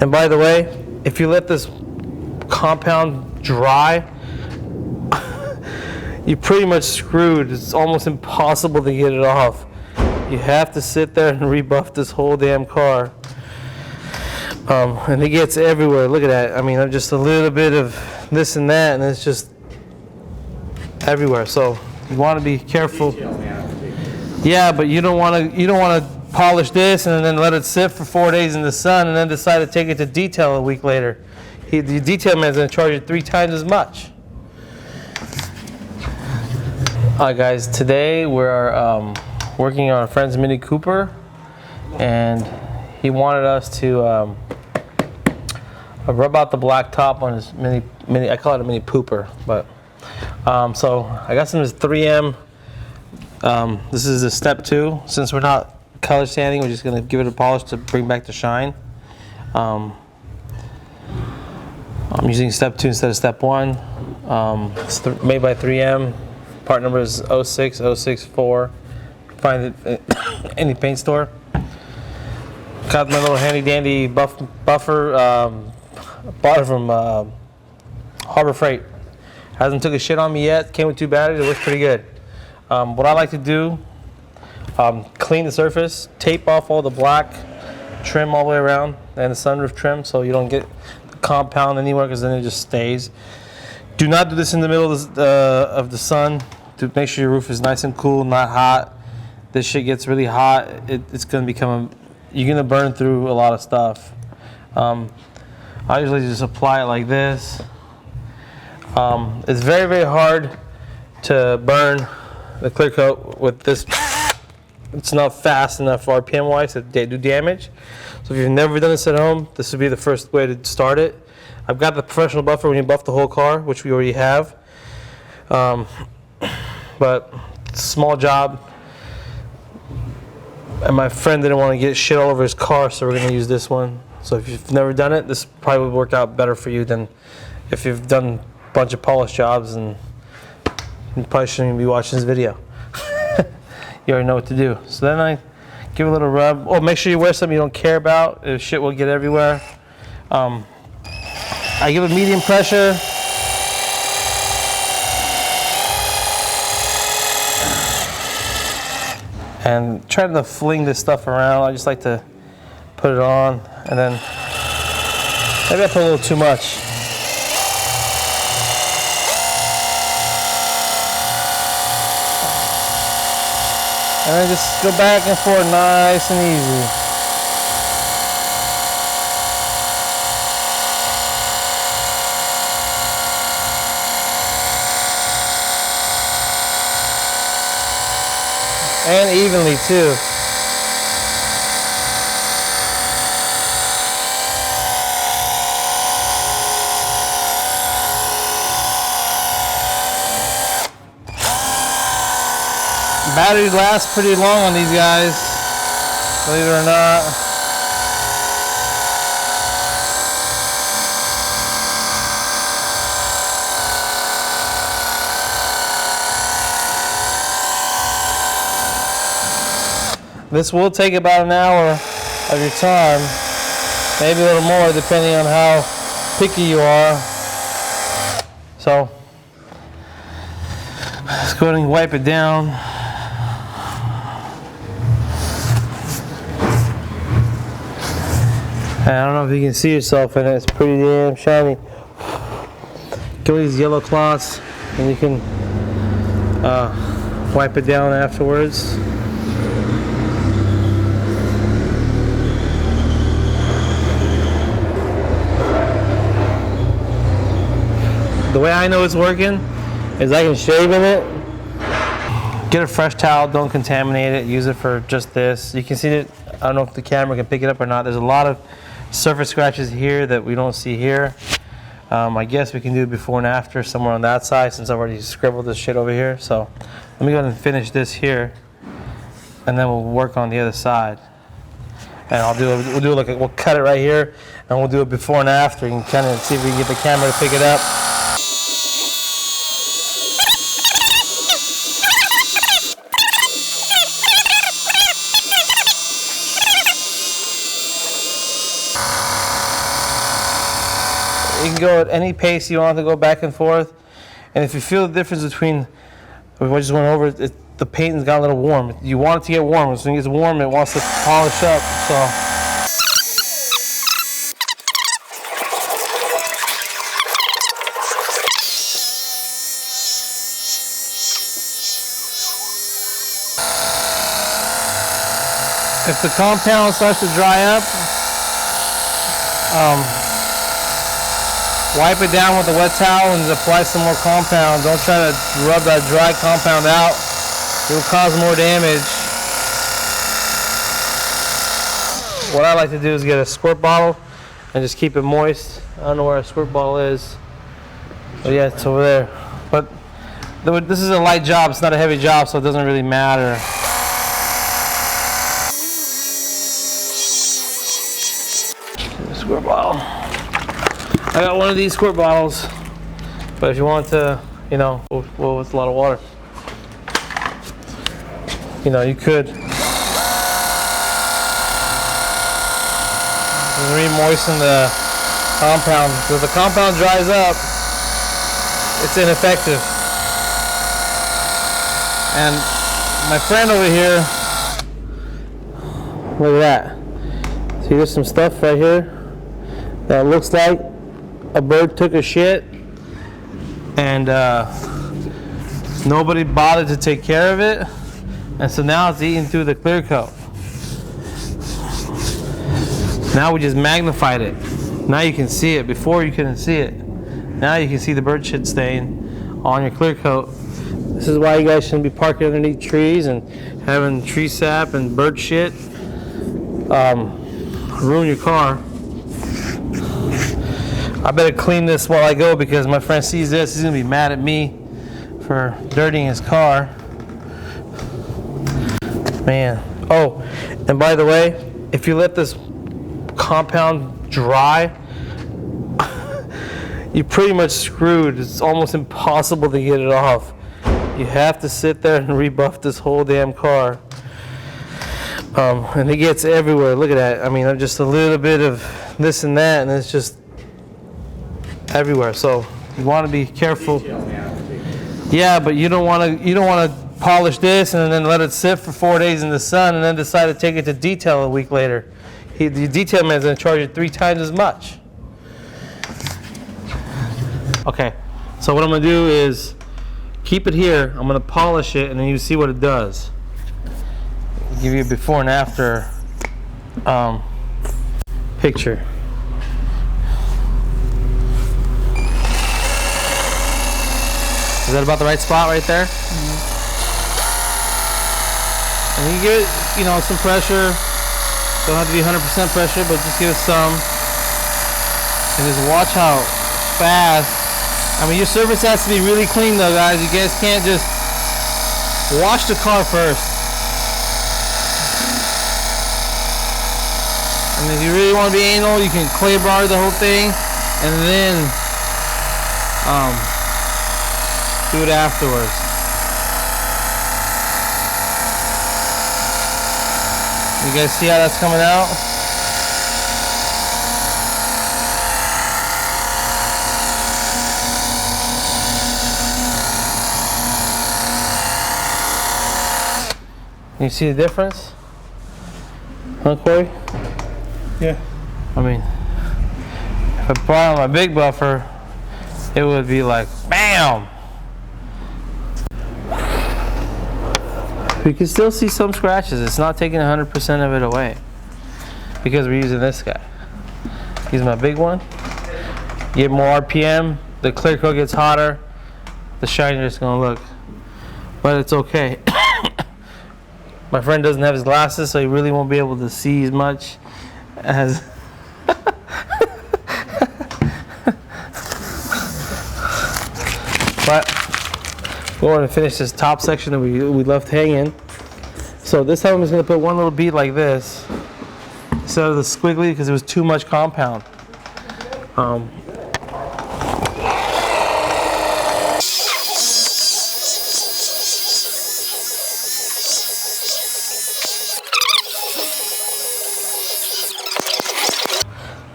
And by the way, if you let this compound dry, you're pretty much screwed. It's almost impossible to get it off. You have to sit there and rebuff this whole damn car. And it gets everywhere. Look at that. I mean, I'm just a little bit of this and that, and it's just everywhere. So you want to be careful. Yeah, but you don't want to polish this and then let it sit for 4 days in the sun and then decide to take it to detail a week later. The detail man's going to charge you 3 times as much. Alright guys, today we're working on a friend's Mini Cooper, and he wanted us to rub out the black top on his mini. I call it a Mini Pooper, but so I got some of this 3M. This is a step 2. Since we're not color sanding, we're just going to give it a polish to bring back the shine. I'm using step 2 instead of step 1. It's made by 3M. Part number is 06064. Find it at any paint store. Got my little handy dandy buffer. Bought it from Harbor Freight. Hasn't took a shit on me yet. Came with 2 batteries. It works pretty good. What I like to do, clean the surface, tape off all the black trim all the way around, and the sunroof trim, so you don't get the compound anywhere, because then it just stays. Do not do this in the middle of the sun. To make sure your roof is nice and cool, not hot. This shit gets really hot. It's gonna become you're gonna burn through a lot of stuff. I usually just apply it like this. It's very, very hard to burn the clear coat with this. It's not fast enough RPM wise to do damage. So if you've never done this at home, this would be the first way to start it. I've got the professional buffer when you buff the whole car, which we already have. But it's a small job. And my friend didn't want to get shit all over his car, so we're going to use this one. So if you've never done it, this probably would work out better for you than if you've done a bunch of polish jobs, and you probably shouldn't even be watching this video. You already know what to do. So then I give it a little rub. Oh, make sure you wear something you don't care about. Shit will get everywhere. I give it medium pressure. And try to fling this stuff around. I just like to put it on, and then maybe I put a little too much. And then just go back and forth nice and easy. And evenly too. Batteries last pretty long on these guys, believe it or not. This will take about an hour of your time, maybe a little more depending on how picky you are. So let's go ahead and wipe it down. And I don't know if you can see yourself in it, it's pretty damn shiny. Get these yellow cloths and you can wipe it down afterwards. The way I know it's working is I can shave in it. Get a fresh towel, don't contaminate it, use it for just this. You can see it, I don't know if the camera can pick it up or not. There's a lot of surface scratches here that we don't see here. I guess we can do before and after somewhere on that side, since I've already scribbled this shit over here. So let me go ahead and finish this here, and then we'll work on the other side. And we'll cut it right here, and we'll do it before and after. You can kind of see if we can get the camera to pick it up. can go at any pace. You don't have to go back and forth. And if you feel the difference between what I just went over, the paint's got a little warm. You want it to get warm. As soon as it gets warm, it wants to polish up. So. If the compound starts to dry up, wipe it down with a wet towel and apply some more compound. Don't try to rub that dry compound out. It will cause more damage. What I like to do is get a squirt bottle and just keep it moist. I don't know where a squirt bottle is, but yeah, it's over there. But this is a light job. It's not a heavy job, so it doesn't really matter. Squirt bottle. I got one of these squirt bottles, but if you want to, you know, well, it's a lot of water. You know, you could re-moisten the compound. If the compound dries up, it's ineffective. And my friend over here, look at that. See, there's some stuff right here that looks like a bird took a shit and nobody bothered to take care of it, and so now it's eating through the clear coat. Now we just magnified it. Now you can see it. Before you couldn't see it. Now you can see the bird shit stain on your clear coat. This is why you guys shouldn't be parking underneath trees and having tree sap and bird shit ruin your car. I better clean this while I go, because my friend sees this, he's gonna be mad at me for dirtying his car. Man. Oh, and by the way, if you let this compound dry, you're pretty much screwed. It's almost impossible to get it off. You have to sit there and rebuff this whole damn car. And it gets everywhere. Look at that. I mean, just a little bit of this and that, and it's just everywhere. So you want to be careful. Yeah, but you don't want to polish this and then let it sit for 4 days in the sun and then decide to take it to detail a week later. The detail man's going to charge you 3 times as much. Okay, so what I'm going to do is keep it here. I'm going to polish it, and then you see what it does. I'll give you a before and after picture. Is that about the right spot right there? Mm-hmm. And you give it, you know, some pressure. Don't have to be 100% pressure, but just give it some. And just watch how fast. I mean, your surface has to be really clean though, guys. You guys can't just wash the car first. And if you really want to be anal, you can clay bar the whole thing and then do it afterwards. You guys see how that's coming out? You see the difference? Huh, Corey? Yeah. I mean, if I brought on my big buffer, it would be like, BAM! You can still see some scratches. It's not taking 100% of it away because we're using this guy. Use my big one. Get more RPM. The clear coat gets hotter. The shinier it's gonna look. But it's okay. My friend doesn't have his glasses, so he really won't be able to see as much as. But we're going to finish this top section that we left hanging. So this time I'm just going to put one little bead like this instead of the squiggly because it was too much compound.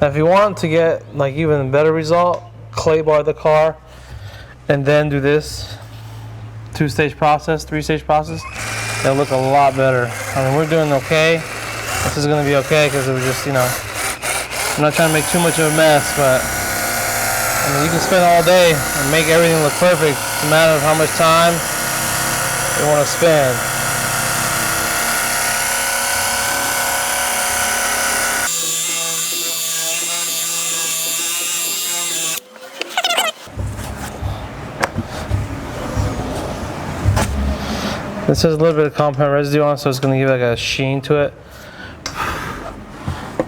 Now if you want to get like even a better result, clay bar the car, and then do this 2-stage process, 3-stage process, it'll look a lot better. I mean, we're doing okay. This is gonna be okay because it was just, you know, I'm not trying to make too much of a mess, but I mean, you can spend all day and make everything look perfect. It's a matter of how much time you want to spend. This has a little bit of compound residue on it, so it's going to give like a sheen to it.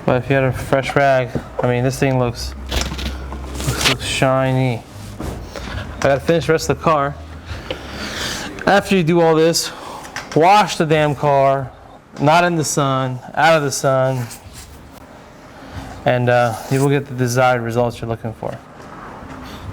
But if you had a fresh rag, I mean, this thing looks shiny. I gotta finish the rest of the car. After you do all this, wash the damn car, not in the sun, out of the sun, and you will get the desired results you're looking for.